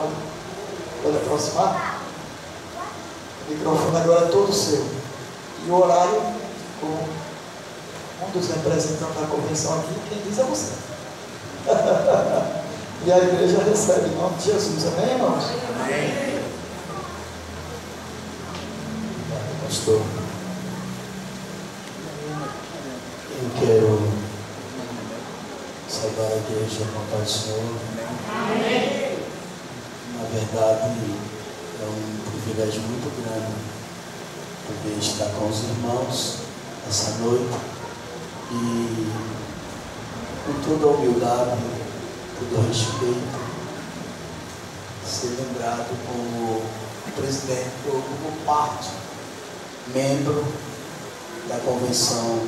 Paulo. Pode aproximar? O microfone agora é todo seu. E o horário, com um dos representantes da convenção aqui, quem diz é você. E a igreja recebe em nome de Jesus. Amém, irmãos? Amém. Pastor, eu quero saudar a igreja com a paz do Senhor. Amém. Na verdade, é um privilégio muito grande poder estar com os irmãos essa noite e, com toda a humildade, todo o respeito, ser lembrado como presidente ou como parte, membro da convenção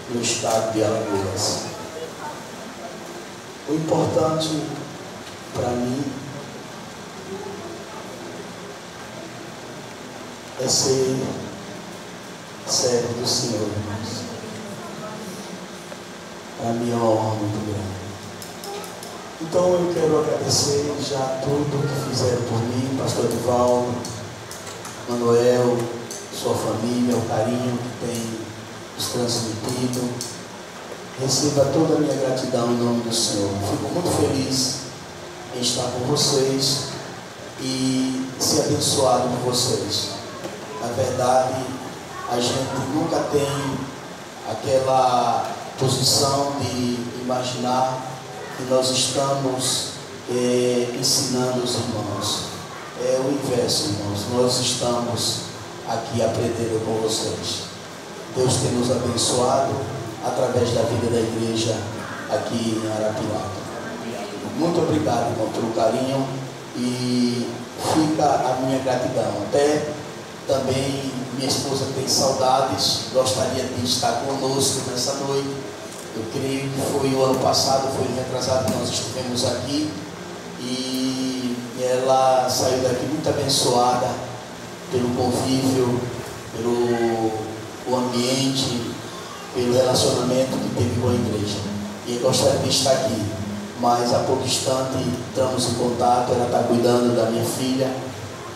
do estado de Alagoas. O importante para mim é ser servo do Senhor, irmãos. Para mim é uma honra muito grande. Então eu quero agradecer já tudo que fizeram por mim, pastor Edivaldo, Manuel, sua família, o carinho que tem nos transmitido. Receba toda a minha gratidão em nome do Senhor. Fico muito feliz em estar com vocês e ser abençoado por vocês. Na verdade, a gente nunca tem aquela posição de imaginar que nós estamos ensinando os irmãos. É o inverso, irmãos. Nós estamos aqui aprendendo com vocês. Deus tem nos abençoado através da vida da igreja aqui em Arapiraca. Muito obrigado, irmão, pelo carinho e fica a minha gratidão. Até também minha esposa tem saudades, gostaria de estar conosco nessa noite. Eu creio que foi o ano passado, foi retrasado que nós estivemos aqui e ela saiu daqui muito abençoada pelo convívio, pelo ambiente, pelo relacionamento que teve com a igreja. E eu gostaria de estar aqui, mas há pouco instante entramos em contato. Ela está cuidando da minha filha,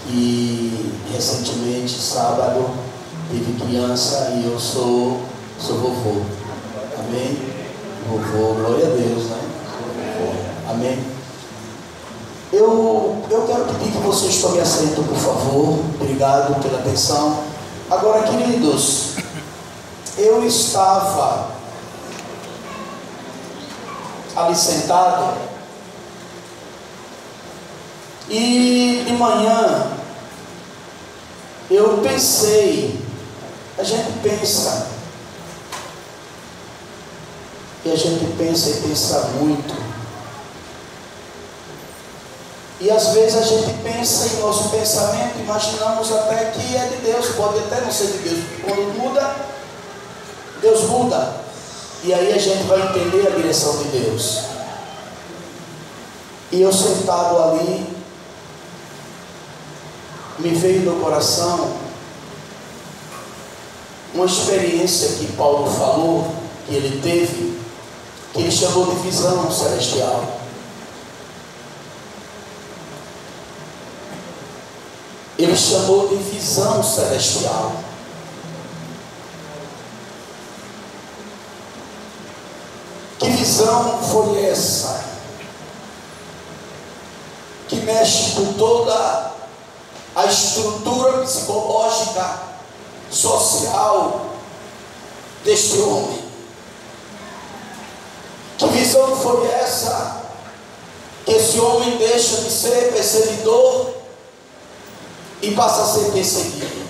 que recentemente, sábado, teve criança e eu sou vovô. Amém? Vovô, glória a Deus, né? Amém? Eu quero pedir que vocês tomem assento, por favor. Obrigado pela atenção. Agora, queridos, eu estava ali sentado e de manhã eu pensei, a gente pensa, e a gente pensa e pensa muito, e às vezes a gente pensa em nosso pensamento, imaginamos até que é de Deus, pode até não ser de Deus, porque quando muda, Deus muda, e aí a gente vai entender a direção de Deus. E eu sentado ali, me veio no coração uma experiência que Paulo falou, que ele teve, que ele chamou de visão celestial. Ele chamou de visão celestial. Que visão foi essa? Que mexe com toda a estrutura psicológica, social deste homem. Que visão foi essa? Que esse homem deixa de ser perseguidor e passa a ser perseguido.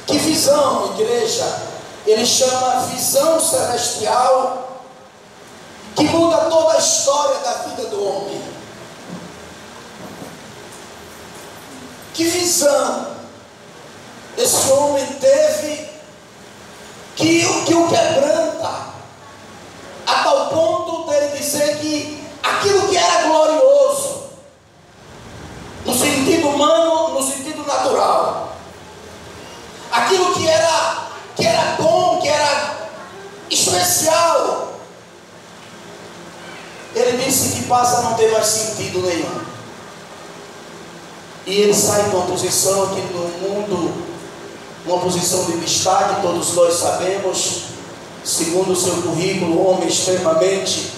Que visão, igreja? Ele chama visão celestial, que muda toda a história da vida do homem. Que visão esse homem teve que o quebranta a tal ponto dele dizer que aquilo que era glorioso no sentido humano, no sentido natural, aquilo que era bom, que era especial, Ele disse que passa a não ter mais sentido nenhum. E ele sai de uma posição aqui no mundo, uma posição de destaque, todos nós sabemos, segundo o seu currículo, um homem extremamente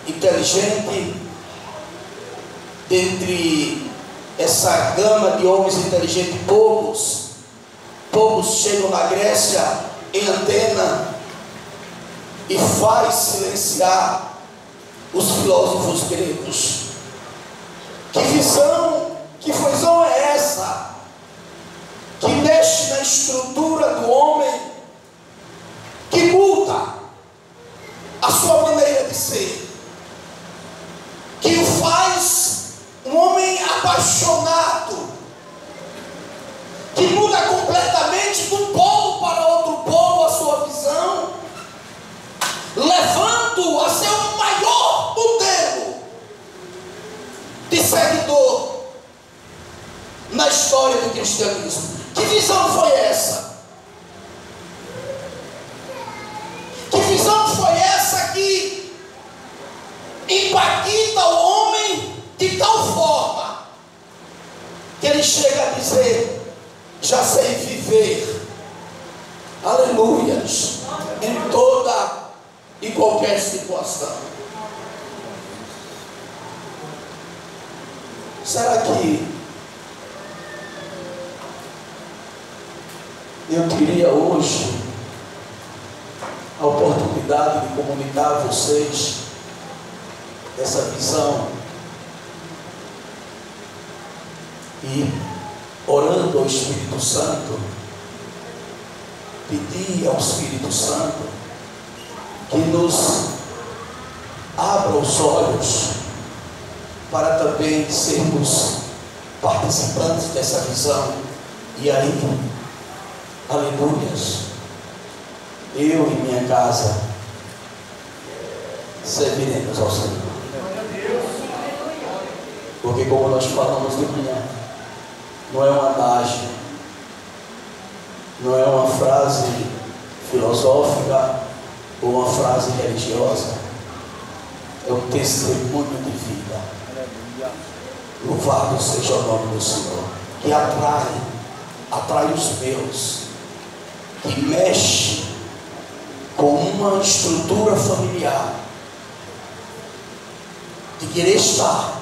inteligente. Dentre essa gama de homens inteligentes, poucos chegam na Grécia em Atena e faz silenciar os filósofos gregos. Que visão é essa? Que mexe na estrutura do homem, que muda a sua maneira de ser, que o faz um homem apaixonado, que muda completamente de um polo para outro polo a sua visão, levando a ser o maior modelo de seguidor na história do cristianismo. Que visão foi essa? Que visão foi essa que impacta o homem de tal forma que ele chega a dizer: já sei viver, aleluias, em toda e qualquer situação. Será que eu teria hoje a oportunidade de comunicar a vocês essa visão e, orando ao Espírito Santo, pedir ao Espírito Santo que nos abra os olhos para também sermos participantes dessa visão? E aí, aleluias, eu e minha casa serviremos ao Senhor. Porque, como nós falamos de manhã, não é um adágio, não é uma frase filosófica ou uma frase religiosa, é um testemunho de vida. Louvado seja o nome do Senhor, que atrai os meus, que mexe com uma estrutura familiar, de querer estar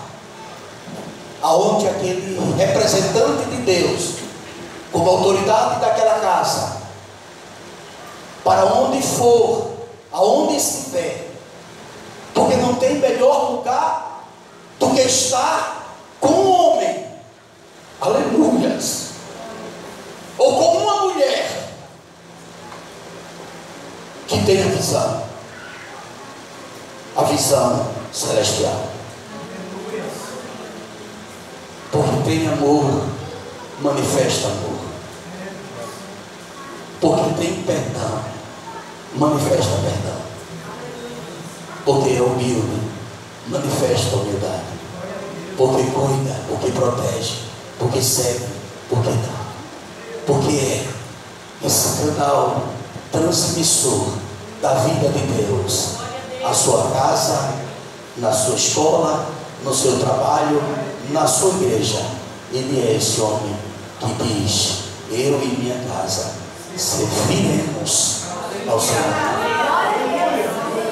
aonde aquele representante de Deus, como autoridade daquela casa, para onde for, aonde estiver, porque não tem melhor lugar do que estar com um homem, aleluias, ou com uma mulher que tem a visão celestial. Porque tem amor, manifesta amor. Porque tem perdão, manifesta perdão. Porque é humilde, manifesta humildade. Porque cuida, porque protege, porque serve, porque dá. Porque é esse canal transmissor da vida de Deus, a sua casa, na sua escola, no seu trabalho, na sua igreja. Ele é esse homem que diz: eu e minha casa serviremos ao Senhor.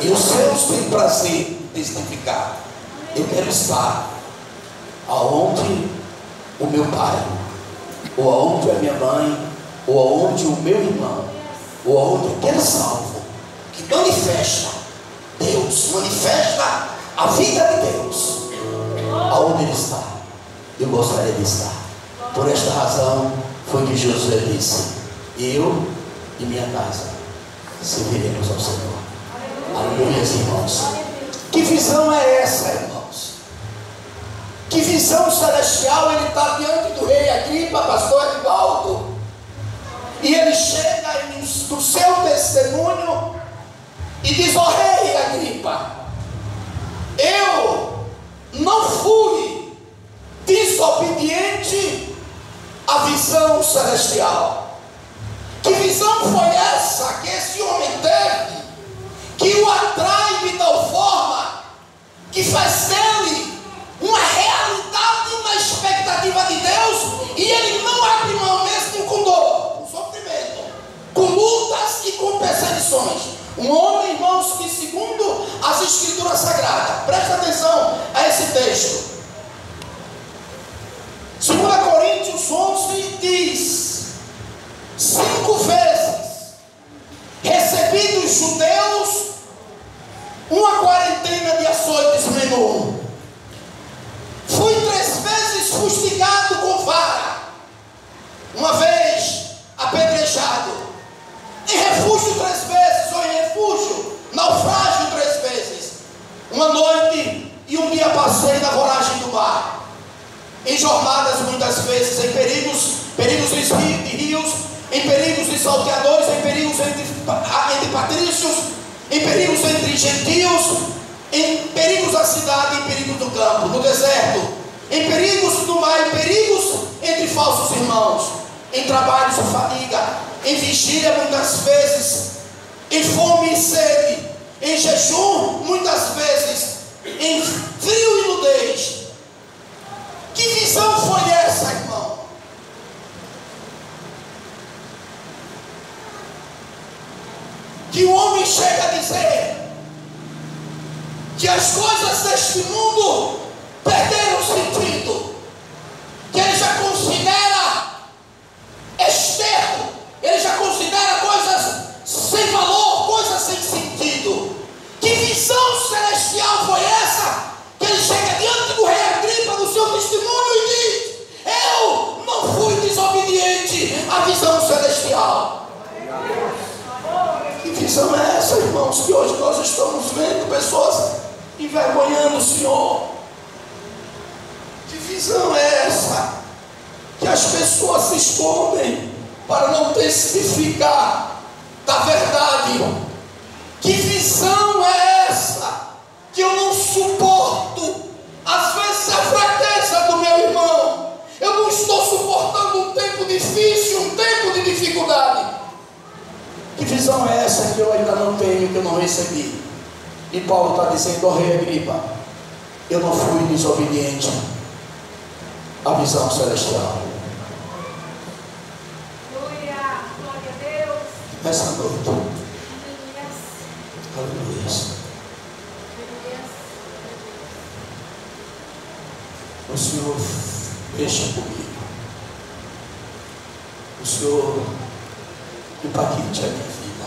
E os céus têm prazer em testificar: eu quero estar aonde o meu pai, ou aonde a minha mãe, ou aonde o meu irmão, ou aonde aquele salvo que manifesta Deus, manifesta a vida de Deus, aonde ele está, eu gostaria de estar. Por esta razão foi que Josué disse: eu e minha casa serviremos ao Senhor. Aleluia, irmãos. Que visão é essa, irmãos? Que visão celestial? Ele está diante do rei Agripa, pastor Edivaldo, e ele chega no seu testemunho e diz: ó rei Agripa, eu não fui desobediente à visão celestial. Que visão foi essa que esse homem teve, que o atrai de tal forma que faz dele uma realidade na expectativa de Deus, e ele não abre mão mesmo com dor, com sofrimento, com lutas e com perseguições. Um homem, irmãos, que segundo as Escrituras Sagradas, presta atenção a esse texto, 2 Coríntios 11 diz: 5 vezes recebi dos judeus uma quarentena de açoites menor. Fui 3 vezes fustigado com vara, uma vez apedrejado, em refúgio 3 vezes, ou em refúgio, naufrágio 3 vezes. Uma noite e um dia passei na voragem do mar, em jornadas muitas vezes, em perigos de rios, em perigos de salteadores, em perigos entre patrícios, em perigos entre gentios, em perigos da cidade, em perigos do campo, no deserto, em perigos do mar, em perigos entre falsos irmãos, em trabalhos e fadiga, em vigília muitas vezes, em fome e sede, em jejum muitas vezes, em frio e nudez. Que visão foi essa, irmão? Que o homem chega a dizer que as coisas deste mundo perderam sentido, que ele já considera esterco, ele já considera coisas sem valor, coisas sem sentido. Que visão celestial foi essa? Que ele chega diante do rei Agripa, do seu testemunho, e diz: eu não fui desobediente à visão celestial. Que visão é essa, irmãos, que hoje nós estamos vendo pessoas envergonhando o Senhor? Que visão é essa? Que as pessoas se escondem para não testificar da verdade. Que visão é essa? Que eu não suporto, às vezes, a fraqueza do meu irmão. Eu não estou suportando um tempo difícil, um tempo de dificuldade. Que visão é essa que eu ainda não tenho, que eu não recebi? E Paulo está dizendo ao rei Agripa: eu não fui desobediente à visão celestial. Glória a Deus. Nessa noite, aleluia, o Senhor mexa comigo, o Senhor impacte a minha vida,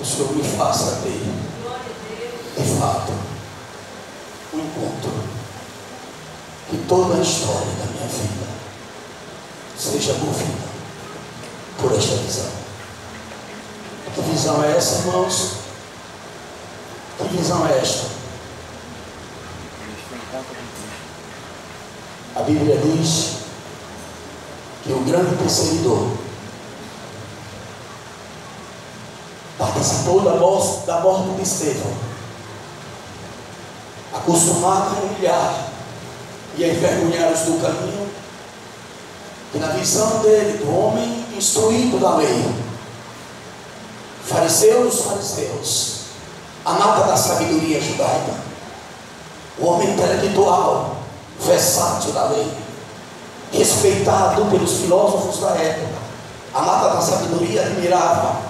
o Senhor me faça ter, de fato, um encontro, que toda a história da minha vida seja movida por esta visão. Que visão é essa, irmãos? Que visão é esta? A Bíblia diz que o grande perseguidor participou da morte de Estevão, acostumado a humilhar e a envergonhar os do caminho, e na visão dele, do homem instruído da lei, fariseus, a nata da sabedoria judaica, o homem intelectual, versátil da lei, respeitado pelos filósofos da época, a nata da sabedoria admirava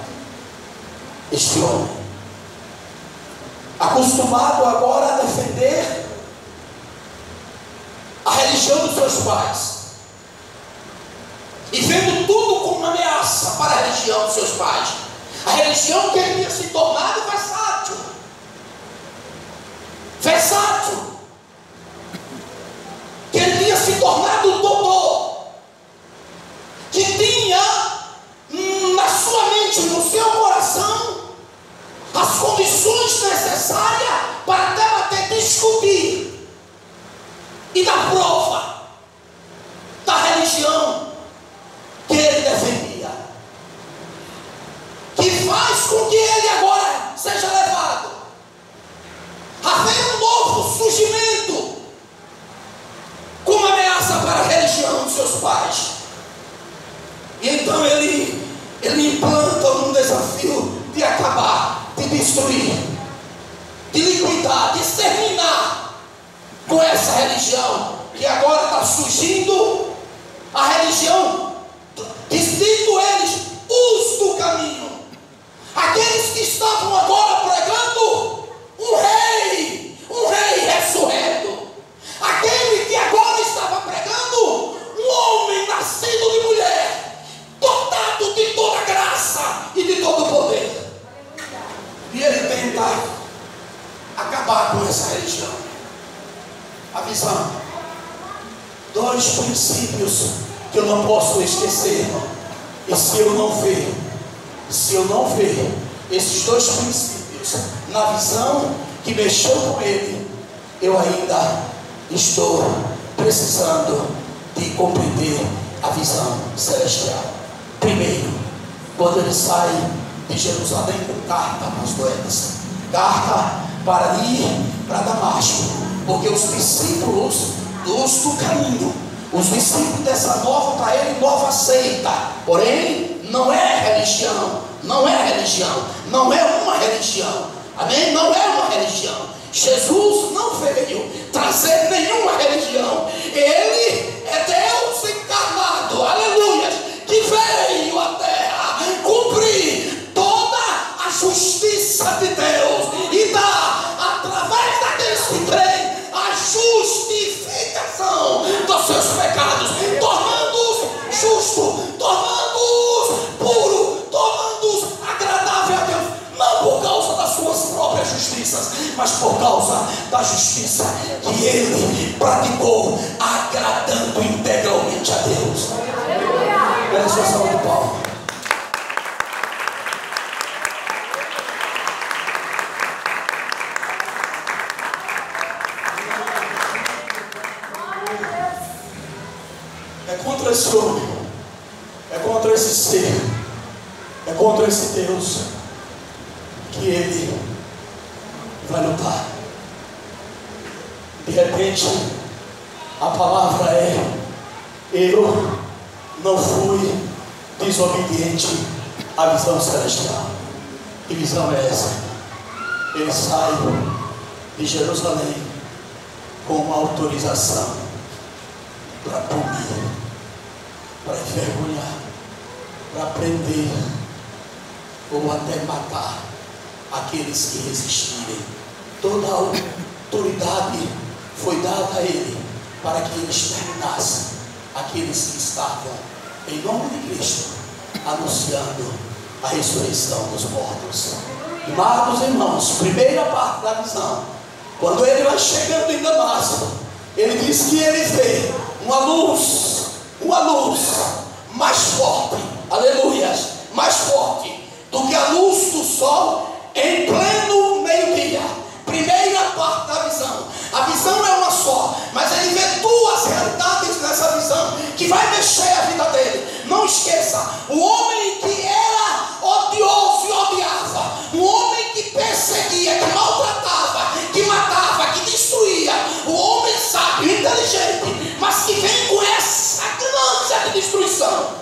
este homem, acostumado agora a defender a religião dos seus pais, e vendo tudo como uma ameaça para a religião dos seus pais, a religião que ele tinha se tornado versátil, que ele tinha se tornado doutor, que tinha na sua mente, no seu coração, as condições necessárias para debater, discutir e dar prova da religião que ele defendia, que faz com que ele agora seja levado a ver um novo surgimento como ameaça para a religião dos seus pais. E então ele implanta um desafio de acabar, de destruir, de liquidar autoridade, exterminar com essa religião que agora está surgindo, a religião, dizendo eles, os do caminho, aqueles que estavam agora pregando um rei ressurreto, aquele que agora estava pregando um homem nascido de mulher, dotado de toda graça e de todo poder. E ele tenta acabar com essa religião. A visão. 2 princípios que eu não posso esquecer. E se eu não ver esses 2 princípios na visão que mexeu com ele, eu ainda estou precisando de compreender a visão celestial. Primeiro, quando ele sai de Jerusalém com carta nas moedas, carta para ir para Damasco, porque os discípulos do caminho, os discípulos dessa nova, para ele, nova seita, porém, não é religião, não é uma religião, amém? Não é uma religião. Jesus não veio trazer nenhuma religião, ele é Deus encarnado, aleluia, que veio à terra cumprir toda a justiça de Deus e dar, através daqueles que creem, a justificação dos seus pecados, tornando-os justos, tornando-os puros, tornando-os agradável a Deus, não por causa das suas próprias justiças, mas por causa da justiça que ele praticou, agradando integralmente a Deus. Pela sua salva de palmas. É contra esse homem, é contra esse ser, é contra esse Deus que ele vai lutar. De repente, a palavra é: eu não fui desobediente à visão celestial. Que visão é essa? Ele sai de Jerusalém com uma autorização para punir, para envergonhar, para prender ou até matar aqueles que resistirem. Toda a autoridade foi dada a ele para que ele exterminasse aqueles que estavam, em nome de Cristo, anunciando a ressurreição dos mortos. Amados irmãos, primeira parte da visão, quando ele vai chegando em Damasco, ele diz que ele vê uma luz mais forte, aleluia, mais forte do que a luz do sol em pleno meio-dia. Primeira parte da visão. A visão é uma só, mas ele vê 2 realidades nessa visão que vai mexer a vida dele. Não esqueça, o homem que era odioso e odiava, o homem que perseguia, que maltratava, que matava, que destruía, o homem sábio, inteligente, mas que vem com essa ganância de destruição.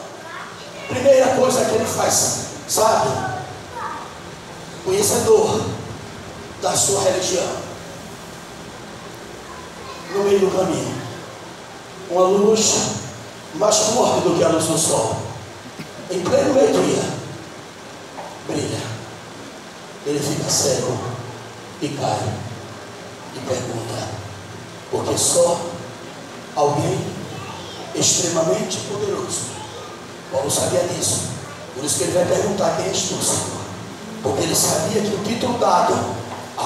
Primeira coisa que ele faz, sabe? Conhecedor da sua religião, no meio do caminho, uma luz mais forte do que a luz do sol, em pleno meio-dia, brilha. Ele fica cego e cai e pergunta, porque só alguém extremamente poderoso, Paulo sabia disso, por isso que ele vai perguntar: quem és tu, Senhor? Porque ele sabia que o título dado a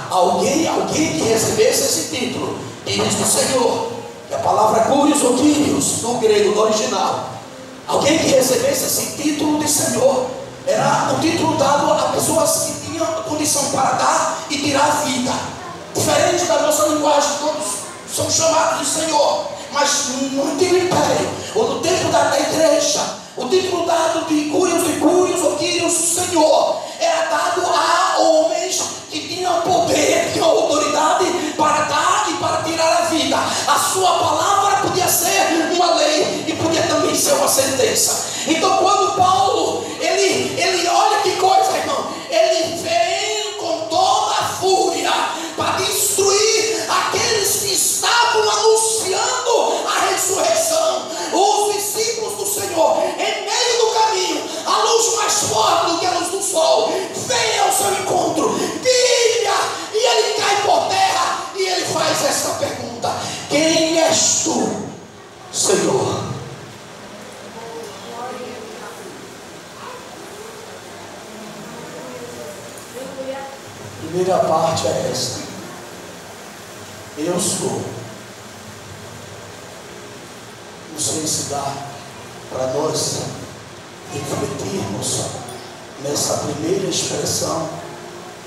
alguém que recebesse esse título, Filhos do Senhor, que a palavra Curios ou Kyrios, no grego, no original, alguém que recebesse esse título de Senhor, era um título dado a pessoas que tinham condição para dar e tirar a vida. Diferente da nossa linguagem, todos são chamados de Senhor, mas no antigo império, ou no tempo da igreja, o título dado de Curios ou Kyrios, Senhor, era dado a homens que tinham poder, tinham autoridade para dar e para tirar a vida. A sua palavra podia ser uma lei e podia também ser uma sentença. Então, quando Paulo, ele olha que coisa, irmão, ele vem com toda a para destruir aqueles que estavam anunciando a ressurreição. Os discípulos do Senhor, em meio do caminho, a luz mais forte do que a luz do sol vem ao seu encontro, brilha, e ele cai por terra, e ele faz esta pergunta: quem és tu, Senhor? A primeira parte é esta: eu sou. Não sei se dá para nós refletirmos nessa primeira expressão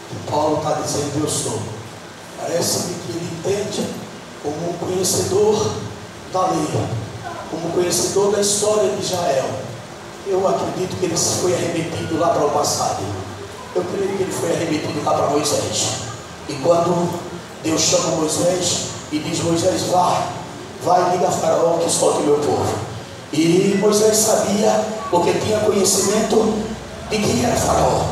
que Paulo está dizendo: eu sou. Parece-me que ele entende como um conhecedor da lei, como conhecedor da história de Israel. Eu acredito que ele foi arremetido lá para o passado. Eu creio que ele foi arremetido lá para Moisés. E quando Deus chama Moisés e diz: Moisés, vai e diga a Faraó que solte o meu povo. E Moisés sabia, porque tinha conhecimento de quem era Faraó.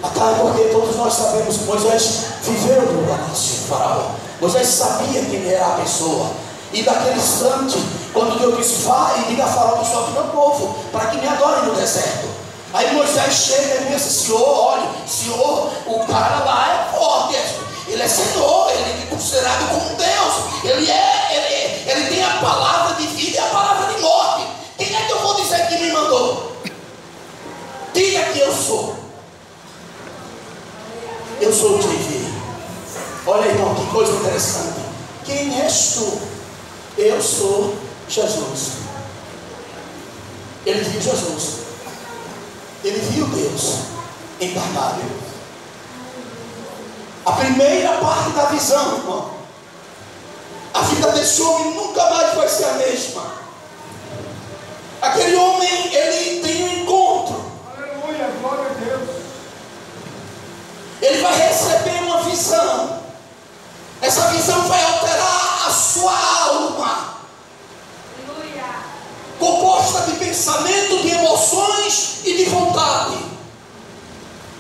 Até porque todos nós sabemos que Moisés viveu no palácio de Faraó. Moisés sabia quem era a pessoa. E naquele instante, quando Deus disse: vai e diga a Faraó que solte o meu povo, para que me adore no deserto. Aí Moisés chega e pensa: Senhor, olha, Senhor, o cara lá é forte, ele é Senhor, ele é considerado como Deus, ele tem a palavra de vida e a palavra de morte. Quem é que eu vou dizer que me mandou? Diga que eu sou. Eu sou o que enviei. Olha, irmão, que coisa interessante. Quem és tu? Eu sou Jesus. Ele viu Jesus. Ele viu Deus encarnado. A primeira parte da visão, irmão, a vida desse homem nunca mais vai ser a mesma. Aquele homem, ele tem um encontro. Aleluia, glória a Deus. Ele vai receber uma visão. Essa visão vai alterar a sua alma, composta de pensamento, de emoções e de vontade.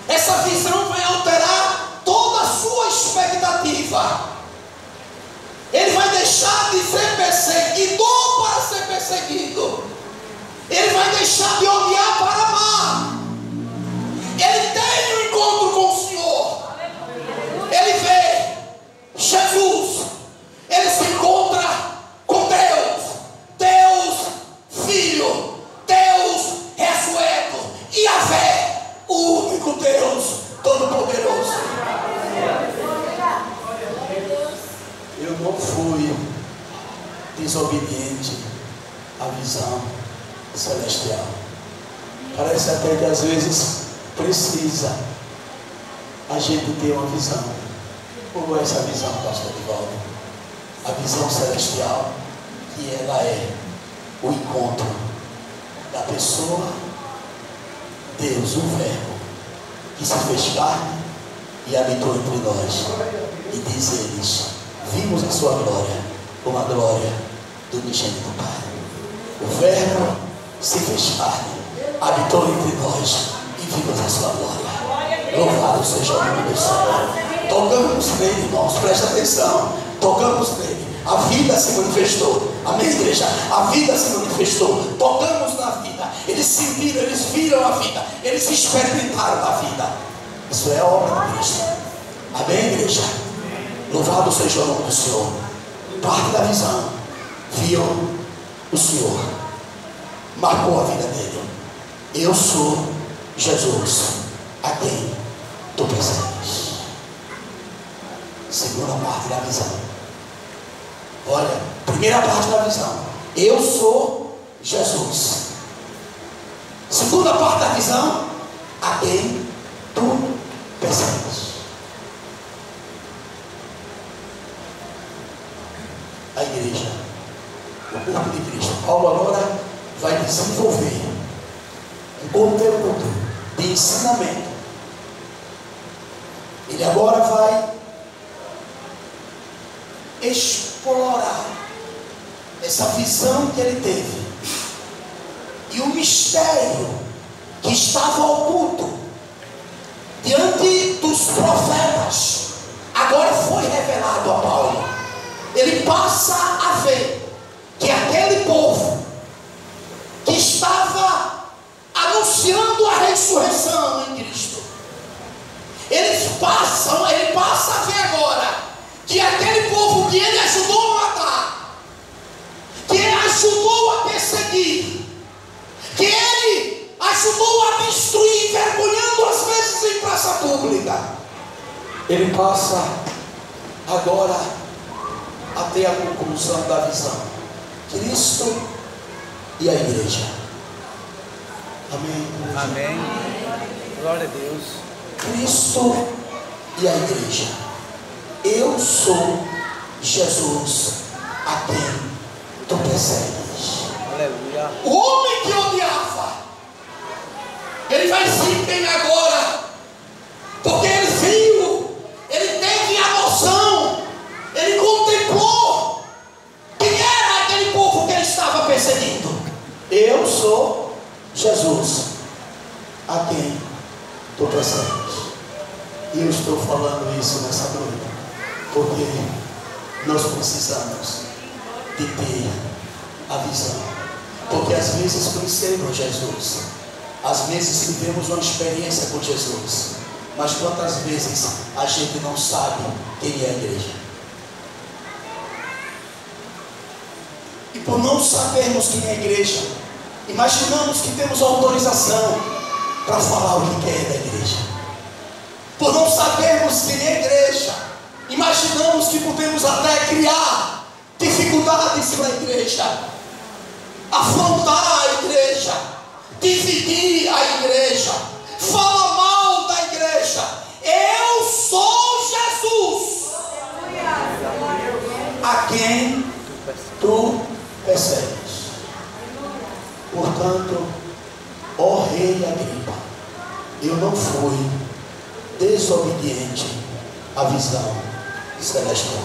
Essa visão vai alterar toda a sua expectativa. Ele vai deixar de ser perseguidor para ser perseguido. Ele vai deixar de odiar para amar. Ele tem um encontro com o Senhor. Ele vê Jesus. Ele se encontra com Deus. Deus Filho, Deus ressurreto, Yahvé, o único Deus Todo-Poderoso. Eu não fui desobediente à visão celestial. Parece até que às vezes precisa a gente ter uma visão. Como é essa visão, pastor Divaldo? A visão celestial, que ela é o encontro da pessoa, Deus, o Verbo, que se fez carne e habitou entre nós. E diz eles: vimos a sua glória, como a glória do unigênito Pai. O Verbo se fez carne, habitou entre nós e vimos a sua glória. Louvado seja o nome do Senhor. Tocamos nele, irmãos, presta atenção. Tocamos nele. A vida se manifestou. Amém, igreja? A vida se manifestou. Tocamos na vida. Eles sentiram, eles viram a vida. Eles experimentaram a vida. Isso é a obra de Cristo. Amém, igreja? Louvado seja o nome do Senhor. Parte da visão. Viu o Senhor. Marcou a vida dele. Eu sou Jesus, a quem tu persegues. Segunda parte da visão. Olha, primeira parte da visão: eu sou Jesus. Segunda parte da visão: a quem tu persegues. A igreja, o corpo de Cristo. Paulo agora vai desenvolver um conteúdo de ensinamento. Ele agora vai explorar essa visão que ele teve e o mistério que estava oculto diante dos profetas agora foi foi revelado a Paulo, ele passa a ver que aquele povo que estava anunciando a ressurreição em Cristo, ele passa a ver agora que aquele povo que ele ajudou a matar, que ele ajudou a perseguir, que ele ajudou a destruir, envergonhando às vezes em praça pública, ele passa agora a ter a conclusão da visão: Cristo e a igreja. Amém. Amém. Glória a Deus. Cristo e a igreja. Eu sou Jesus a quem tu persegues. Aleluia. O homem que odiava, ele vai se empenhar agora, porque ele viu, ele teve a noção, ele contemplou quem era aquele povo que ele estava perseguindo. Eu sou Jesus a quem tu persegues. E eu estou falando isso nessa noite porque nós precisamos de ter a visão, porque às vezes conhecemos Jesus, às vezes vivemos uma experiência com Jesus, mas quantas vezes a gente não sabe quem é a igreja? E por não sabermos quem é a igreja, imaginamos que temos autorização para falar o que é da igreja. Por não sabermos quem é a igreja, imaginamos que podemos até criar dificuldades para a igreja, afrontar a igreja, dividir a igreja, falar mal da igreja. Eu sou Jesus a quem tu persegues. Portanto, ó rei Agripa, eu não fui desobediente à visão celestial.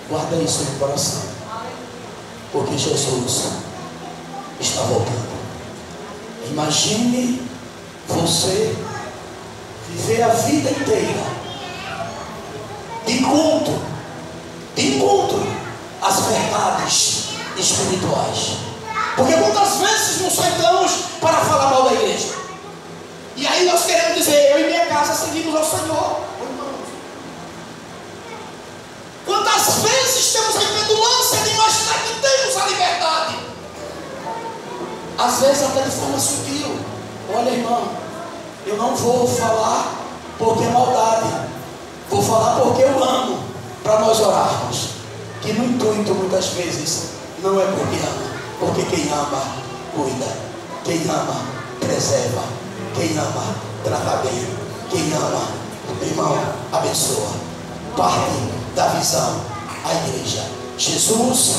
Guarda isso no coração, porque Jesus está voltando. Imagine você viver a vida inteira de encontro às verdades espirituais. Porque quantas vezes nos sentamos para falar mal da igreja, e aí nós queremos dizer: eu e minha casa seguimos ao Senhor. Quantas vezes temos a impedulância de imaginar que temos a liberdade, às vezes até de forma sutil. Olha, irmão, eu não vou falar porque é maldade, vou falar porque eu amo, para nós orarmos. Que no intuito muitas vezes não é porque ama, porque quem ama cuida, quem ama preserva, quem ama trata bem, quem ama, irmão, abençoa. Parte da visão, a igreja. Jesus,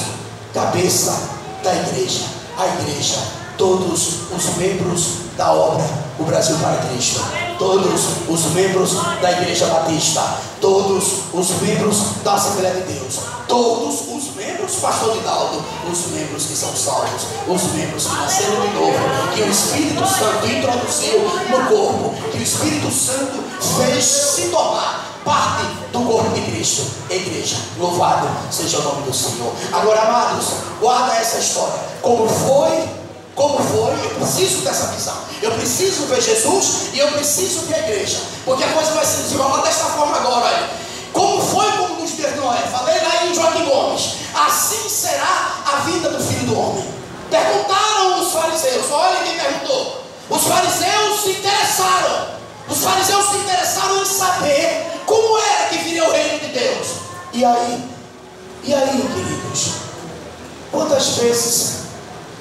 cabeça da igreja. A igreja, todos os membros da obra O Brasil para Cristo, todos os membros da Igreja Batista, todos os membros da Assembleia de Deus, todos os membros, pastor Lidaldo, os membros que são salvos, os membros que nasceram de novo, que o Espírito Santo introduziu no corpo, que o Espírito Santo fez se tornar parte do corpo de Cristo, igreja. Louvado seja o nome do Senhor. Agora, amados, guarda essa história. Como foi, eu preciso dessa visão. Eu preciso ver Jesus e eu preciso ver a igreja, porque a coisa vai se desenrolar desta forma agora. Olha. Como foi como nos dias de Noé, falei lá em Joaquim Gomes, assim será a vinda do Filho do Homem. Perguntaram os fariseus, olha quem perguntou. Os fariseus se interessaram. Os fariseus se interessaram em saber como era que viria o reino de Deus. E aí, queridos, quantas vezes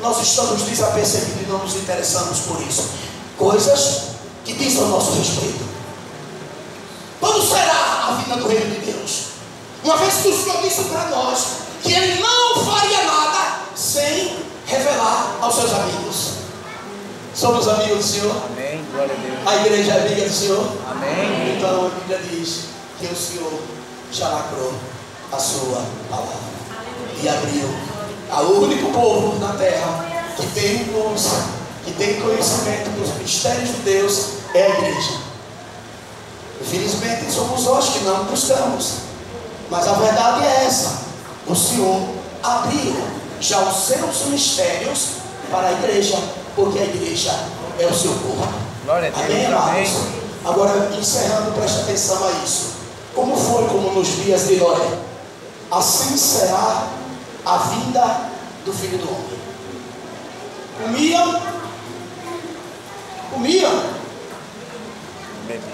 nós estamos desapercebidos e não nos interessamos por isso? Coisas que dizem ao nosso respeito. Quando será a vinda do reino de Deus? Uma vez que o Senhor disse para nós que Ele não faria nada sem revelar aos seus amigos. Somos amigos do Senhor? Amém, glória a Deus. A igreja é amiga do Senhor? Amém. Então a Bíblia diz que o Senhor já lacrou a sua palavra e abriu ao único povo na terra que tem luz, que tem conhecimento dos mistérios de Deus, é a igreja. Infelizmente somos nós que não buscamos. Mas a verdade é essa: o Senhor abriu já os seus mistérios para a igreja, porque a igreja é o seu corpo. Glória a Deus. Amém, amados? Agora, encerrando, preste atenção a isso. Como foi como nos dias de Noé, assim será a vinda do Filho do Homem. Comiam,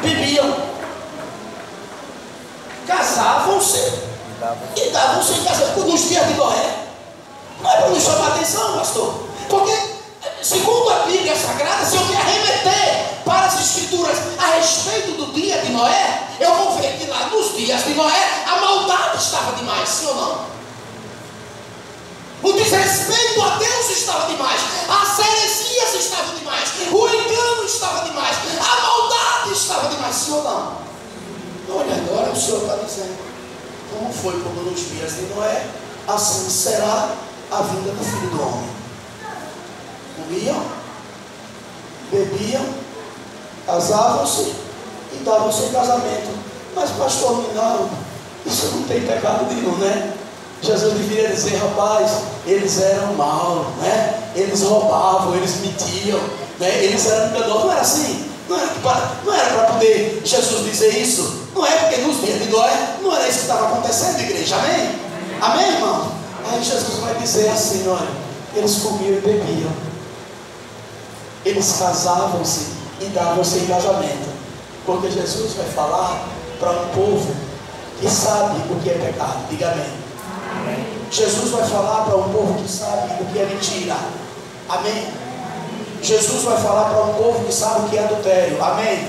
bebiam, casavam-se e davam-se em casamento. Nos dias de Noé, não é para nos chamar a atenção, pastor, porque segundo a Bíblia Sagrada, se eu me arremeter para as Escrituras a respeito do dia de Noé, eu vou ver que lá nos dias de Noé a maldade estava demais, sim ou não? O desrespeito a Deus estava demais, as heresias estavam demais, o engano estava demais, a maldade estava demais, sim ou não? Olha, agora o Senhor está dizendo: como foi como nos dias de Noé, assim será a vinda do Filho do Homem. Comiam, bebiam, casavam-se e davam-se em casamento. Mas pastor, não, isso não tem pecado nenhum, né? Jesus deveria dizer: rapaz, eles eram maus, né? Eles roubavam, eles mentiam, né? Eles eram enganosos. Não era assim? Não era para poder Jesus dizer isso? Não é, porque nos dias de Noé não era isso que estava acontecendo, igreja, amém? Amém, irmão? Aí Jesus vai dizer assim: olha, eles comiam e bebiam, eles casavam-se e davam-se em casamento, porque Jesus vai falar para um povo que sabe o que é pecado. Diga amém. Jesus vai falar para um povo que sabe o que é mentira. Amém. Jesus vai falar para um povo que sabe o que é adultério. Amém.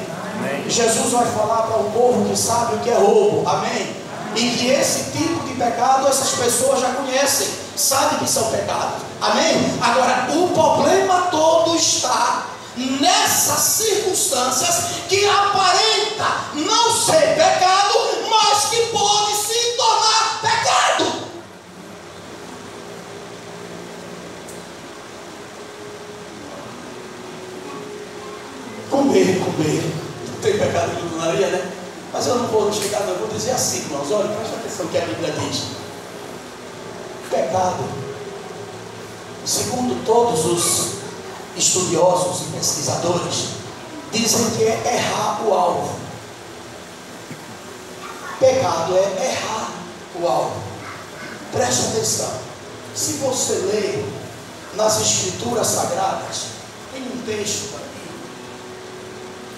Jesus vai falar para um povo que sabe o que é roubo. Amém. E que esse tipo de pecado essas pessoas já conhecem, sabem que são pecados. Amém. Agora, o problema todo está nessas circunstâncias que aparenta não ser pecado, mas que pode se tornar pecado. Comer, não tem pecado de glutonaria, né? Mas eu não vou chegar, não, eu vou dizer assim, irmãos, olha, presta atenção que a Bíblia diz: pecado, segundo todos os estudiosos e pesquisadores, dizem que é errar o alvo. Pecado é errar o alvo. Preste atenção, se você ler nas Escrituras Sagradas, tem um texto aqui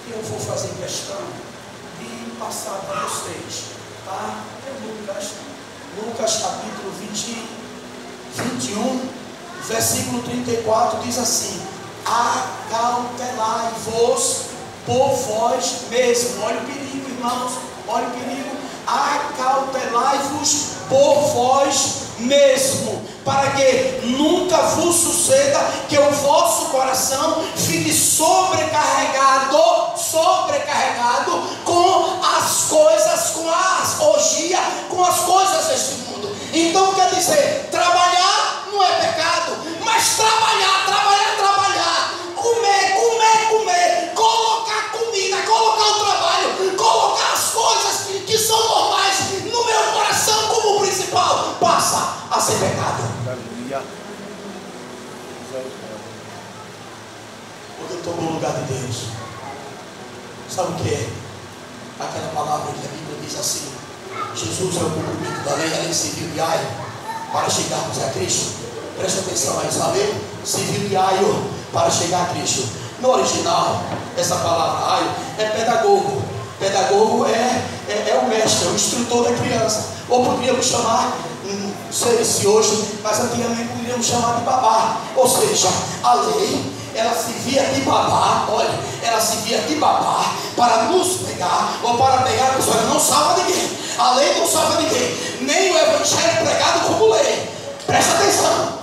que eu vou fazer questão de passar para vocês, tá? É Lucas capítulo 21, versículo 34, diz assim: acautelai-vos por vós mesmos. Olha o perigo, irmãos, olha o perigo. Acautelai-vos por vós mesmo, para que nunca vos suceda que o vosso coração fique sobrecarregado com as coisas, com as orgias, com as coisas deste mundo. Então quer dizer, trabalhar não é pecado, mas trabalhar, comer, colocar comida, colocar o trabalho, colocar as coisas que são normais no meu coração como principal, passa a ser pecado. Aleluia. Porque eu estou no lugar de Deus. Sabe o que é? Aquela palavra que a Bíblia diz assim: Jesus é o cumprimento da lei civil e aio para chegarmos a Cristo. Preste atenção a isso, a lei civil e aio para chegar a Cristo. No original, essa palavra aio é pedagogo. Pedagogo é o mestre, é o instrutor da criança. Ou poderíamos chamar, não sei se hoje, mas antigamente poderíamos chamar de babá. Ou seja, a lei, ela se via de babá, olha, ela se via de babá para nos pegar, ou para pegar a pessoa. Ela não salva ninguém, a lei não salva ninguém, nem o evangelho pregado como lei. Presta atenção,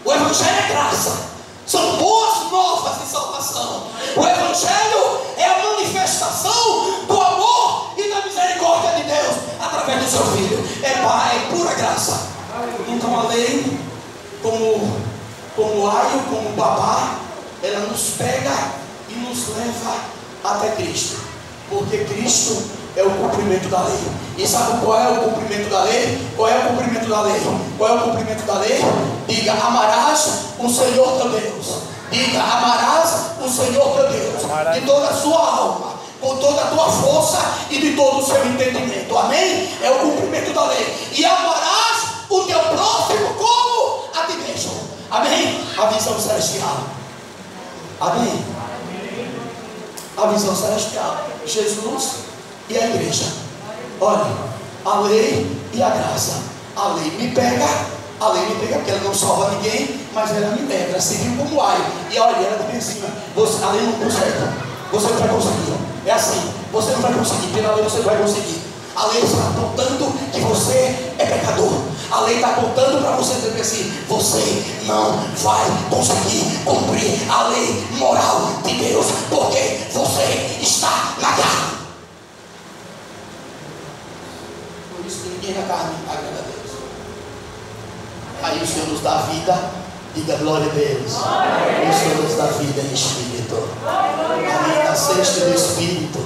o evangelho é graça, são boas novas de salvação. O evangelho é a manifestação do amor e da misericórdia de Deus através do seu Filho. É pura graça. Então a lei, como aio, como babá, ela nos pega e nos leva até Cristo, porque Cristo é o cumprimento da lei. E sabe qual é o cumprimento da lei? Qual é o cumprimento da lei? Qual é o cumprimento da lei? Diga: amarás o Senhor teu Deus. Diga: amarás o Senhor teu Deus de toda a sua alma, com toda a tua força e de todo o seu entendimento. Amém? É o cumprimento da lei. E amarás o teu próximo como a ti mesmo. Amém? A visão celestial. Amém? A visão celestial. Jesus e a igreja. Olha, a lei e a graça. A lei me pega, porque ela não salva ninguém, mas ela me pega, ela serviu como alho. E olha, ela diz assim: a lei não consegue, você não vai conseguir. É assim, você não vai conseguir, pela lei você não vai conseguir. A lei está apontando que você é pecador. A lei está apontando para você dizer assim: você não vai conseguir cumprir a lei moral de Deus, porque você está na carne. Por isso que ninguém na carne agrada a Deus. Aí o Senhor nos dá vida. Diga: glória a Deus. O Senhor nos dá vida em espírito. Amém. Nasceste do Espírito.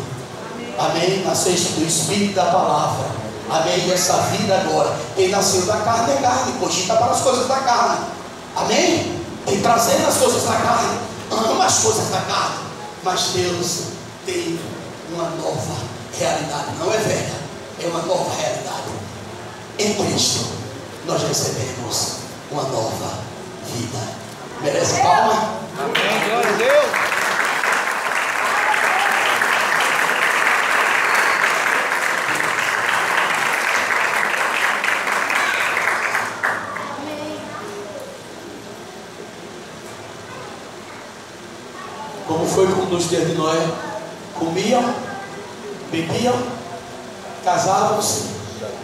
Amém. Nasceste do Espírito da palavra. Amém. E essa vida agora, quem nasceu da carne é carne, cogita para as coisas da carne. Amém. Tem prazer nas coisas da carne, ama as coisas da carne. Mas Deus tem uma nova realidade. Não é velha, é uma nova realidade. Em Cristo nós recebemos uma nova vida. Merece palma? Amém. Glória a Deus. Como foi nos dias de Noé? Comiam, bebiam, casavam-se,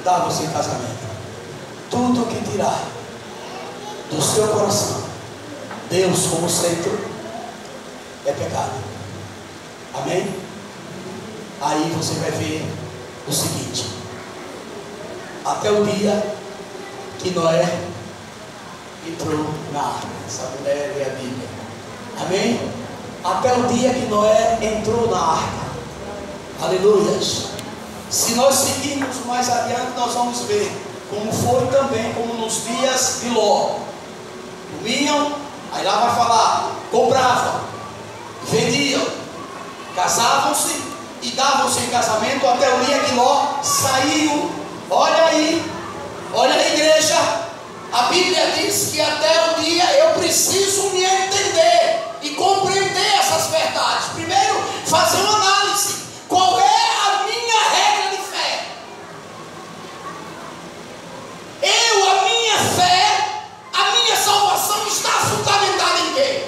davam-se em casamento. Tudo que tirar do seu coração Deus como centro é pecado. Amém? Aí você vai ver o seguinte: até o dia que Noé entrou na arca. Essa mulher é a Bíblia. Amém? Até o dia que Noé entrou na arca. Aleluias. Se nós seguirmos mais adiante, nós vamos ver como foi também, como nos dias de Ló. Comiam, aí lá vai falar, compravam, vendiam, casavam-se e davam-se em casamento até o dia que Ló saiu. Olha aí, olha a igreja. A Bíblia diz que até o dia eu preciso me entender e compreender essas verdades. Primeiro, fazer uma análise. Qual é a minha regra de fé? A minha fé, a minha salvação está fundamentada em quê?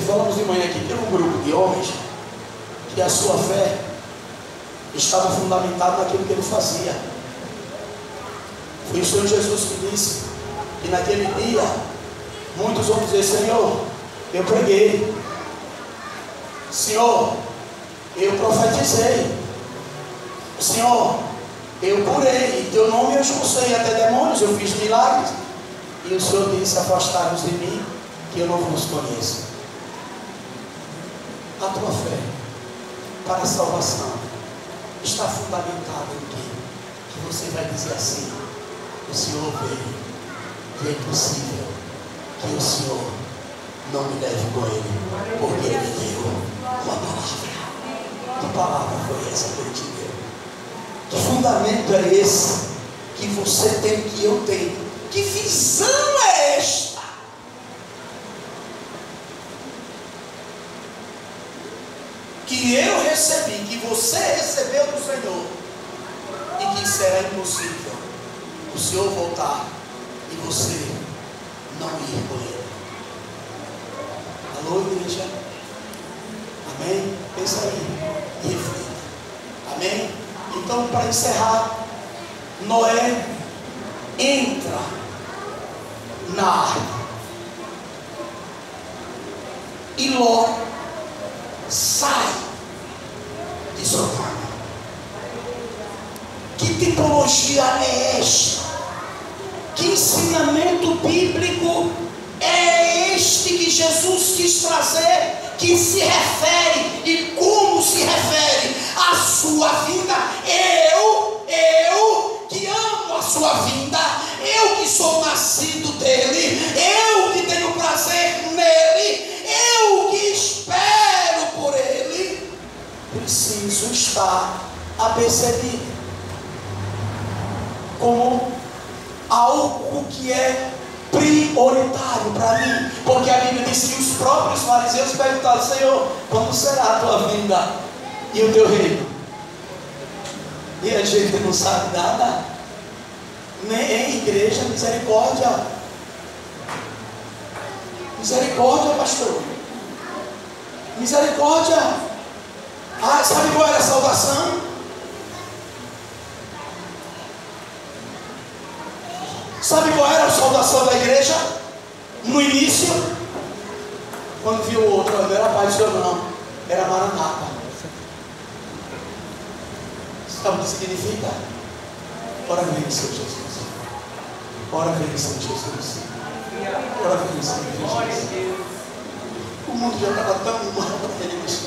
Falamos de manhã aqui, tem um grupo de homens que a sua fé estava fundamentada naquilo que ele fazia. Foi o Senhor Jesus que disse que naquele dia muitos vão dizer: Senhor, eu preguei, Senhor, eu profetizei, Senhor, eu curei, em teu nome eu expulsei até demônios, eu fiz milagres. E o Senhor disse: afastai-vos de mim, que eu não vos conheço. A tua fé para a salvação está fundamentada em quê? Que você vai dizer assim: o Senhor veio, e é impossível que o Senhor não me leve com Ele, porque Ele me deu uma palavra. Que palavra foi essa que Ele te deu? Que fundamento é esse que você tem, que eu tenho? Que visão é esta? Que eu recebi, que você recebeu do Senhor, e que será impossível o Senhor voltar e você não ir com Ele. Alô, igreja? Amém? Pensa aí e reflita. Amém? Então, para encerrar, Noé entra na arca e Ló sai de Sodoma. Que tipologia é esta? Que ensinamento bíblico é este triste que Jesus quis trazer, que se refere e como se refere à sua vinda. Eu que amo a sua vinda, eu que sou nascido dele, eu que tenho prazer nele, eu que espero por ele, preciso estar apercebido como algo que é prioritário para mim, porque a Bíblia diz que os próprios fariseus perguntaram: Senhor, quando será a tua vinda e o teu reino? E a gente não sabe nada, nem em igreja. Misericórdia, misericórdia, pastor, misericórdia. Ah, sabe qual era a salvação? Sabe qual era a saudação da igreja? No início, quando viu o outro, não era Pai do Senhor, não, era Maranata. Sabe o que significa? Ora vem, Senhor Jesus. Ora vem, Senhor Jesus. Ora vem, Senhor Jesus. O mundo já estava tão mal para eles,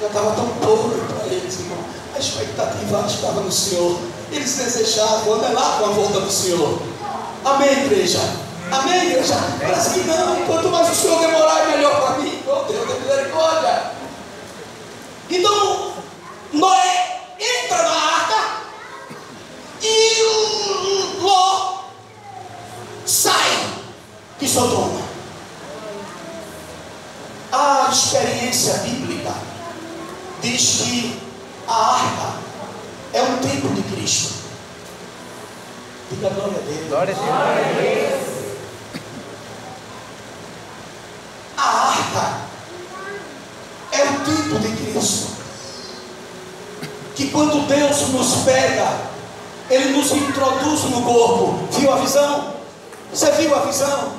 já estava tão podre para eles, irmão. A expectativa estava no Senhor. Eles desejavam andelar com a volta do Senhor. Amém, igreja? Amém, igreja? Parece que não. Quanto mais o Senhor demorar, é melhor para mim. Oh, Deus da misericórdia. Então, Noé entra na arca e Ló sai de Sodoma. A experiência bíblica diz que a arca é um templo de Cristo. Diga glória a Deus. Glória a Deus. A arca é o templo de Cristo, que quando Deus nos pega, Ele nos introduz no corpo. Viu a visão? Você viu a visão?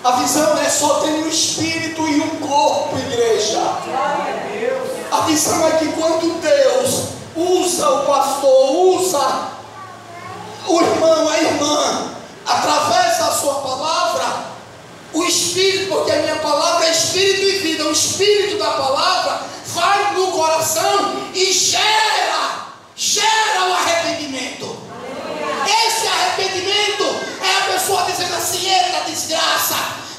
A visão é só ter um espírito e um corpo, igreja. A visão é que quando Deus usa o pastor, usa o irmão, a irmã, através da sua palavra, o Espírito, porque a minha palavra é Espírito e vida, o Espírito da palavra vai no coração e gera o arrependimento. Esse arrependimento é a pessoa dizendo assim: eita desgraça,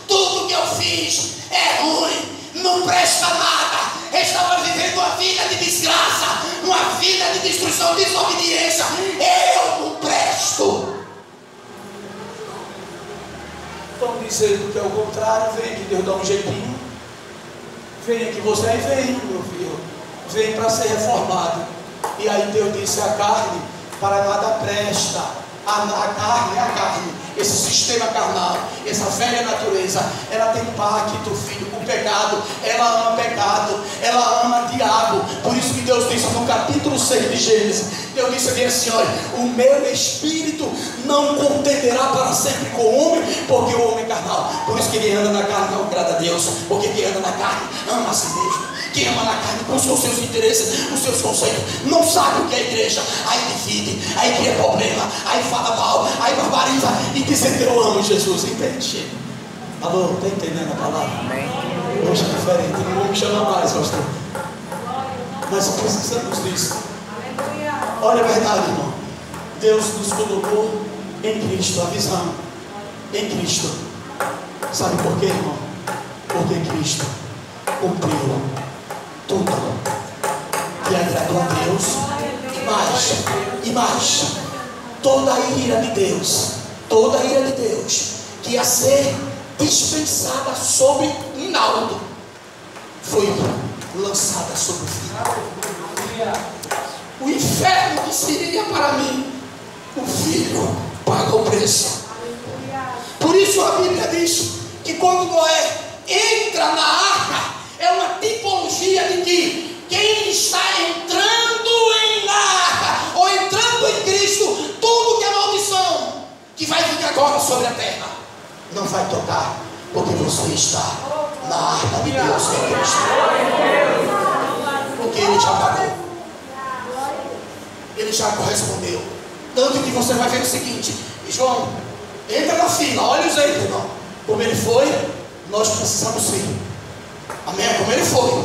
tudo que eu fiz é ruim, não presta nada. Estava vivendo uma vida de desgraça, uma vida de destruição, desobediência. Eu não presto. Estão dizendo que é o contrário. Vem que Deus dá um jeitinho. Vem que você vem, meu filho. Vem para ser reformado. E aí Deus disse: a carne para nada presta. A carne é a carne, esse sistema carnal, essa velha natureza, ela tem pacto, filho, com o pecado. Ela ama pecado, ela ama diabo. Por isso que Deus disse no capítulo 6 de Gênesis, Deus disse bem assim: olha, o meu espírito não contenderá para sempre com o homem, porque o homem é carnal. Por isso que quem anda na carne não agrada a Deus, porque quem anda na carne ama a si mesmo. Quem ama na carne busca os seus interesses, os seus conceitos, não sabe o que é igreja, aí divide, aí cria problema, aí fala mal, aí barbariza e diz que eu amo Jesus. Entende? Alô, está entendendo a palavra? Hoje é diferente, não vou me chamar mais, pastor, mas precisamos disso. Olha a verdade, irmão. Deus nos colocou em Cristo, a visão em Cristo. Sabe por quê, irmão? Porque Cristo cumpriu tudo que agradou a Deus, e mais, toda a ira de Deus que ia ser dispensada sobre Hinaldo, foi lançada sobre o filho. O inferno que seria para mim, o filho paga o preço. Por isso a Bíblia diz que quando Noé entra na arca, é uma tipologia de que quem está entrando em arca, ou entrando em Cristo, tudo que é maldição que vai vir agora sobre a terra não vai tocar, porque você está na arca de Deus, que é Cristo. Porque Ele já pagou, Ele já correspondeu. Tanto que você vai ver o seguinte: João, entra na fila, olha os aí, irmão, como ele foi nós precisamos ser. Amém? Como Ele foi,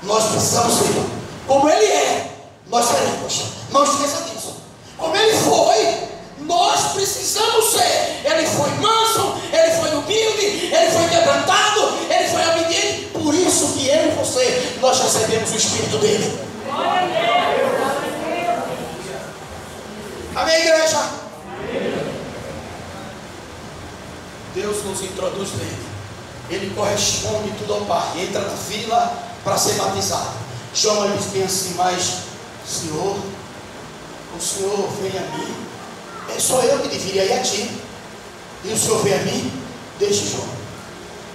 nós precisamos ser. Como Ele é, nós seremos. Não esqueça disso. Como Ele foi, nós precisamos ser. Ele foi manso, Ele foi humilde, Ele foi quebrantado, Ele foi obediente. Por isso que eu e você, nós recebemos o Espírito dEle. Amém, igreja? Deus nos introduz nele. Ele corresponde tudo ao Pai. Entra na fila para ser batizado. João diz bem assim: mas Senhor, o Senhor vem a mim. Sou eu que deveria ir a ti. E o Senhor vem a mim. Deixe João,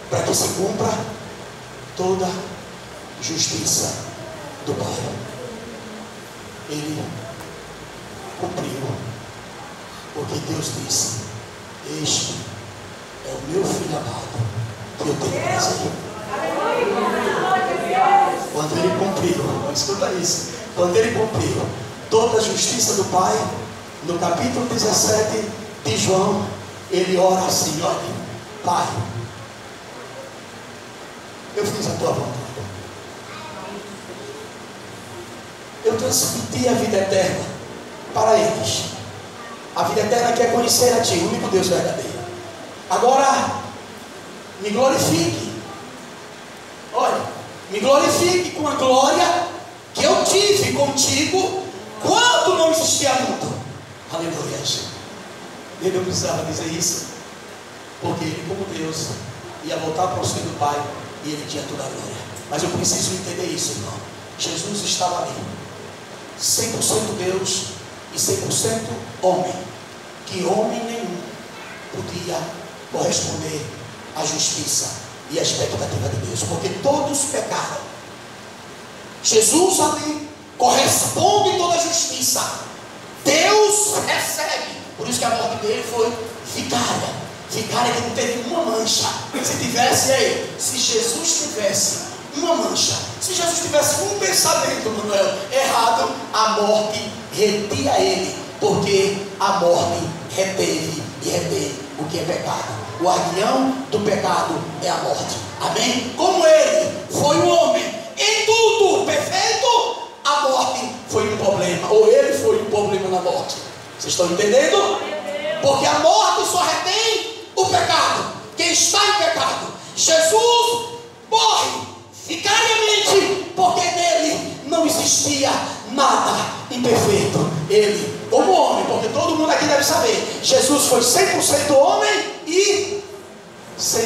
para que se cumpra toda justiça do Pai. Ele cumpriu, porque Deus disse: este é o meu filho amado, que eu tenho prazer. Quando Ele cumpriu, escuta isso, quando Ele cumpriu toda a justiça do Pai, no capítulo 17 de João, Ele ora assim: olha, Pai, eu fiz a tua vontade, eu transmiti a vida eterna para eles. A vida eterna quer conhecer a Ti, o único Deus verdadeiro. Agora, me glorifique. Olha, me glorifique com a glória que eu tive contigo quando não existia mundo. Aleluia. Ele não precisava dizer isso, porque ele, como Deus, ia voltar para o seio do Pai e ele tinha toda a glória. Mas eu preciso entender isso, irmão. Jesus estava ali, 100% Deus e 100% homem, que homem nenhum podia corresponder à justiça e à expectativa de Deus, porque todos pecaram. Jesus ali corresponde toda a justiça. Deus recebe. Por isso que a morte dele foi vicária. Vicária que não teve uma mancha. Se tivesse aí, se Jesus tivesse uma mancha, se Jesus tivesse um pensamento, Manuel, errado, a morte retia ele, porque a morte reteve e retém o que é pecado. O aguilhão do pecado é a morte. Amém? Como ele foi um homem em tudo perfeito, a morte foi um problema, ou ele foi um problema na morte. Vocês estão entendendo? Porque a morte só retém o pecado, quem está em pecado. Jesus morre vicariamente, porque nele não existia nada imperfeito. Ele, como homem, porque todo mundo aqui deve saber, Jesus foi 100% homem e 100%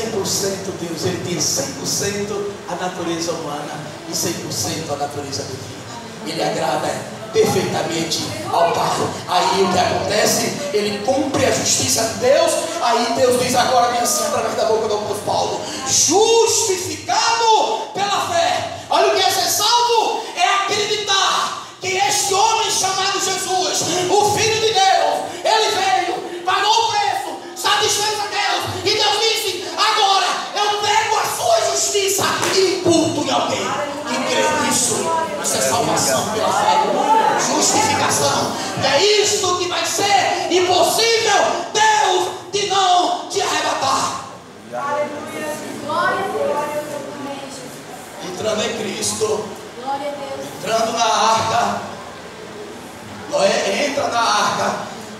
Deus. Ele tinha 100% a natureza humana e 100% a natureza divina. Ele agrada perfeitamente ao Pai. Aí o que acontece? Ele cumpre a justiça de Deus. Aí Deus diz agora bem assim, através da boca do apóstolo Paulo: justificado pela fé. Olha o que é ser salvo: é acreditar que este homem chamado Jesus, o Filho de Deus, ele veio, pagou o preço, satisfez a Deus, e Deus disse: agora eu pego a sua justiça e imputo em alguém. E crê nisso. Isso é salvação pela fé, justificação. É isto que vai ser impossível Deus de não te arrebatar. Aleluia. Glória a Deus. Entrando em Cristo, Glória a Deus. entrando na arca, Noé entra na arca,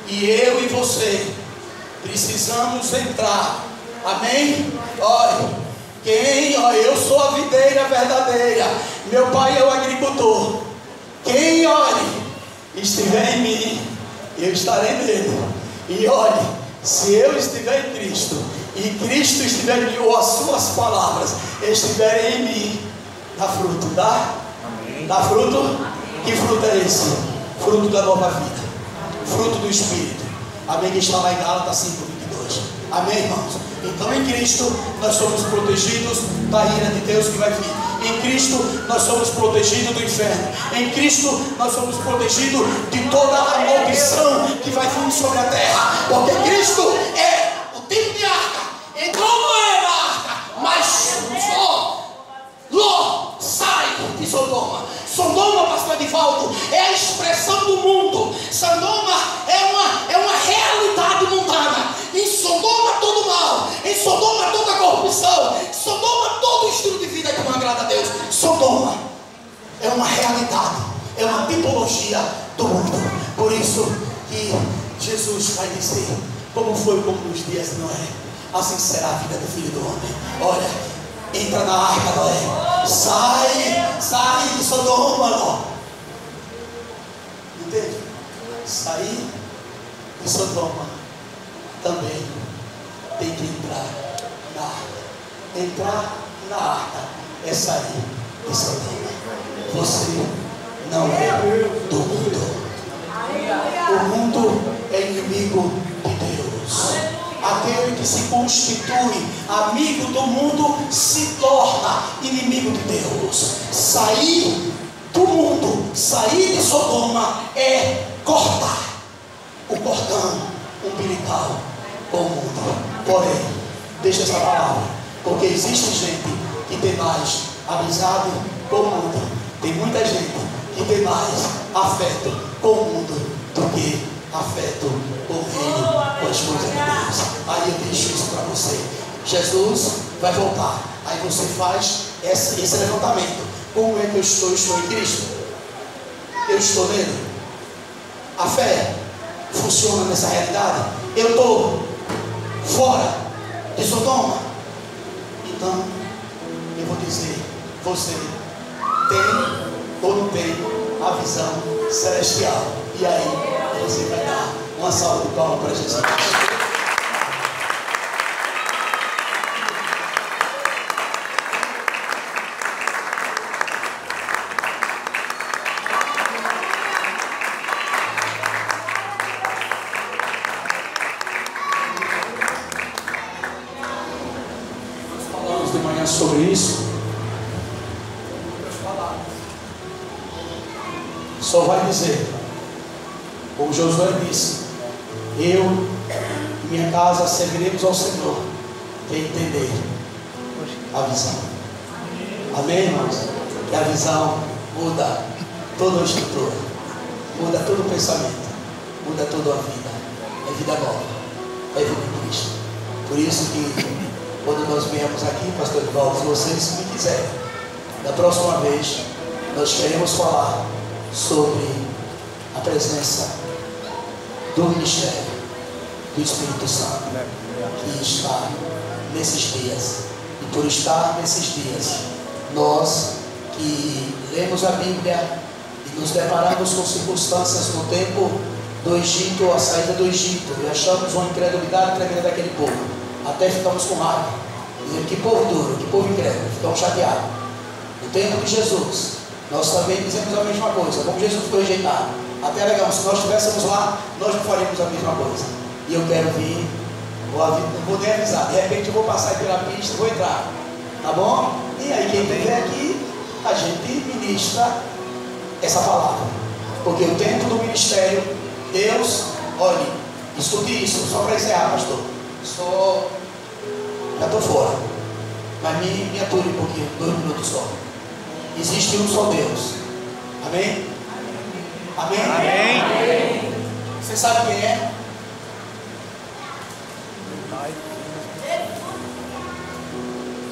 e eu e você precisamos entrar. Amém? Olha, eu sou a videira verdadeira, meu pai é o agricultor. Quem, estiver em mim, eu estarei nele. E olhe, se eu estiver em Cristo e Cristo estiver em mim, ou as suas palavras estiverem em mim, dá fruto, dá? Amém. Dá fruto? Amém. Que fruto é esse? Fruto da nova vida, fruto do Espírito. Amém? Que está lá em Gálatas 5:22. Amém, irmãos? Então em Cristo nós somos protegidos da ira de Deus que vai vir. Em Cristo nós somos protegidos do inferno. Em Cristo nós somos protegidos de toda a maldição que vai vir sobre a terra. Porque Cristo é o tipo de arca. Entrou Noé na arca, mas Ló sai de Sodoma. Sodoma, pastor Edivaldo, é a expressão do mundo. Sodoma é uma realidade mundana. Em Sodoma todo mal, em Sodoma toda corrupção. agrada a Deus. Sodoma é uma realidade, é uma tipologia do mundo. Por isso que Jesus vai dizer: como foi como nos dias de Noé, assim será a vida do Filho do Homem. Olha, entra na arca, Noé. Sai de Sodoma, Noé. Entende? Sair de Sodoma também tem que entrar na arca. Entrar na arca é sair de Sodoma. Você não é do mundo. O mundo é inimigo de Deus. Aquele que se constitui amigo do mundo se torna inimigo de Deus. Sair do mundo, sair de Sodoma é cortar o cordão umbilical com o mundo. Porém, deixa essa palavra, porque existe gente que tem mais amizade com o mundo. Tem muita gente que tem mais afeto com o mundo do que afeto com o reino, com as coisas de Deus. Aí eu deixo isso para você. Jesus vai voltar. Aí você faz esse levantamento. Como é que eu estou? Estou em Cristo? Eu estou nele? A fé funciona nessa realidade? Eu estou fora de Sodoma? Então, eu vou dizer: você tem ou não tem a visão celestial? E aí você vai dar uma salva de palmas para Jesus. Nós falamos de manhã sobre isso. Só vai dizer, como Josué disse: eu e minha casa serviremos ao Senhor. Quem entender a visão. Amém, irmãos? E a visão muda toda a estrutura, muda todo o pensamento, muda toda a vida. É vida nova, é vida em Cristo. Por isso que quando nós viemos aqui, pastor Edvaldo, se vocês me quiserem, da próxima vez nós queremos falar sobre a presença do ministério do Espírito Santo que está nesses dias. E por estar nesses dias, nós que lemos a Bíblia e nos deparamos com circunstâncias no tempo do Egito, a saída do Egito, e achamos uma incredulidade tremenda daquele povo, até ficamos com raiva, dizendo: que povo duro, que povo incrédulo, ficamos chateados. No tempo de Jesus, nós também dizemos a mesma coisa. Como Jesus foi rejeitado, até alegamos: se nós estivéssemos lá, nós não faríamos a mesma coisa. E eu quero vir, não vou nem avisar, de repente eu vou passar pela pista e vou entrar, tá bom? E aí quem estiver aqui, a gente ministra essa palavra, porque o tempo do ministério, Deus, olhe, escute isso, só para encerrar, pastor, já estou fora, mas me ature um pouquinho, 2 minutos só. Existe um só Deus. Amém? Amém? Amém. Você sabe quem é?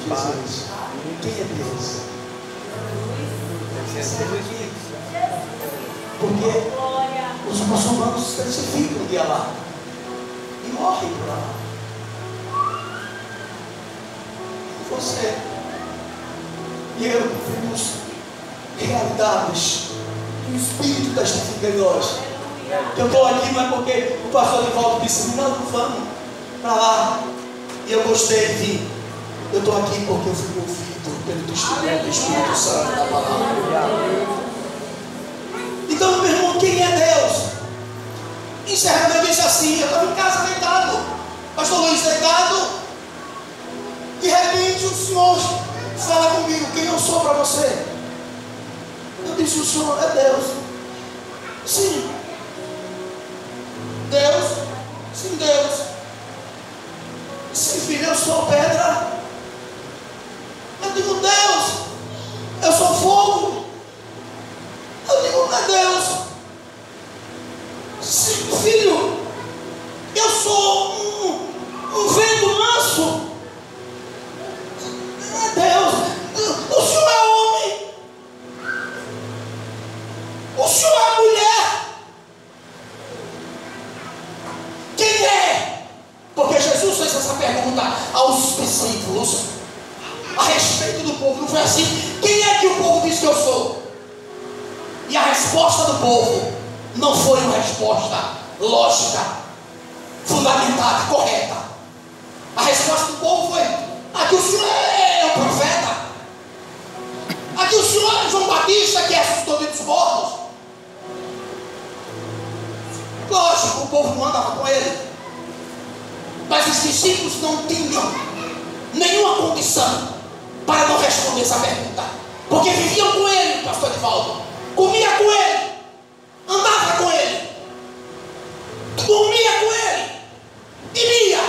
Jesus. Quem é Deus? Porque os muçulmanos ficam um dia lá e morrem por lá. Você e eu vivemos realidades que o Espírito testifica em nós. Eu estou aqui não é porque o pastor de volta disse: não vamos para lá. E eu gostei de vir. Eu estou aqui porque eu fui ouvido pelo testemunho do Espírito Santo da palavra. Então, meu irmão, quem é Deus? Encerrando, eu disse assim: eu estava em casa deitado, pastor Luiz deitado. De repente o Senhor fala comigo: quem eu sou para você? Eu disse: o Senhor é Deus. Sim. Deus? Sim, Deus. Sim, filho, eu sou pedra. Eu digo: Deus, eu sou fogo. Eu digo: não é Deus. Sim, filho, eu sou um vento manso. Não é Deus. O Senhor diante do povo. Não foi assim? Quem é que o povo diz que eu sou? E a resposta do povo não foi uma resposta lógica, fundamentada, correta. A resposta do povo foi: aqui o senhor é o profeta, aqui o senhor é João Batista que ressuscitou dos mortos. Lógico, o povo não andava com ele, mas os discípulos não tinham nenhuma condição para não responder essa pergunta, porque viviam com ele, pastor Edivaldo, comia com ele, andava com ele, dormia com ele, ia,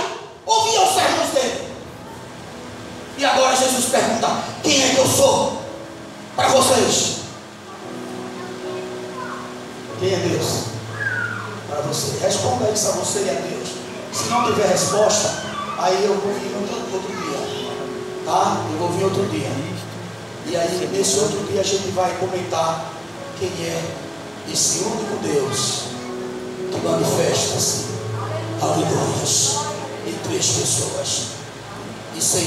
ouvia os sermões dele. E agora Jesus pergunta: quem é que eu sou para vocês? Quem é Deus para você? Responda isso a você e a Deus. Se não tiver resposta, aí eu vou vir outro dia, tá? Eu vou vir outro dia. E aí nesse outro dia a gente vai comentar quem é esse único Deus que manifesta-se, aleluia, em três pessoas. E sem